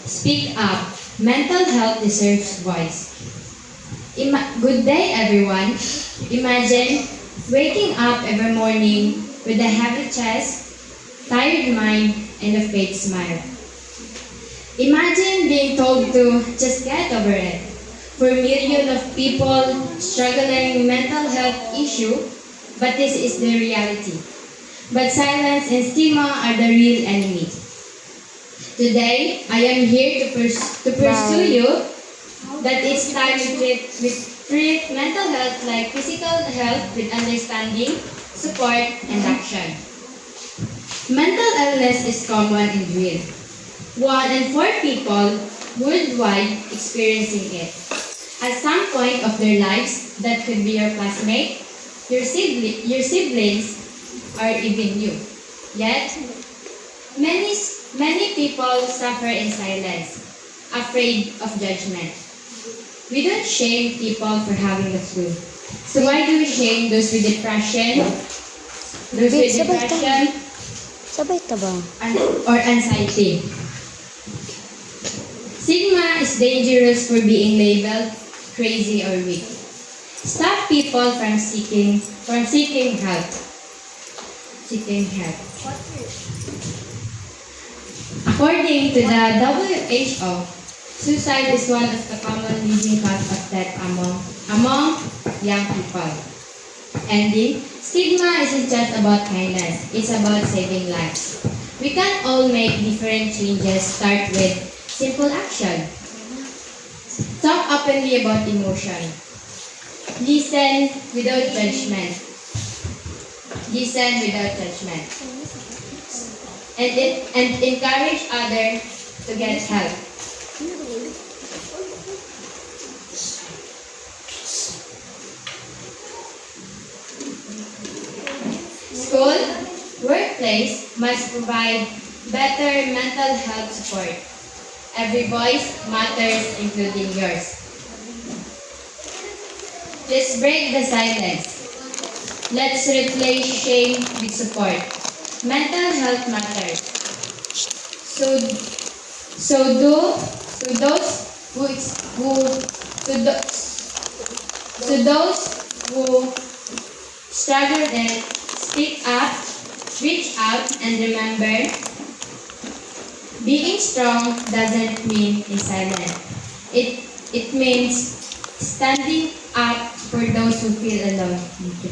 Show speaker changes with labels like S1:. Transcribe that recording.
S1: Speak up. Mental health deserves voice. Good day, everyone. Imagine waking up every morning with a heavy chest, tired mind, and a fake smile. Imagine being told to just get over it. For millions of people struggling with mental health issue, but this is the reality. But silence and stigma are the real enemy. Today, I am here to pursue you that it's time we treat mental health like physical health with understanding, support, and action. Mental illness is common and real. 1 in 4 people worldwide experiencing it. At some point of their lives, that could be your classmate, your siblings, or even you. Yet, many people suffer in silence, afraid of judgment. We don't shame people for having the flu. So why do we shame those with depression, or anxiety? Stigma is dangerous for being labeled crazy or weak. Stop people from seeking help. According to the WHO, suicide is one of the common leading cause of death among young people. Ending, stigma isn't just about kindness, it's about saving lives. We can all make different changes. Start with simple action. Talk openly about emotion. Listen without judgment. And encourage others to get help. School, workplace must provide better mental health support. Every voice matters, including yours. Let's break the silence. Let's replace shame with support. Mental health matters. So those who struggle with it, speak up, reach out, and remember, being strong doesn't mean in silence. It means standing up for those who feel alone. Thank you.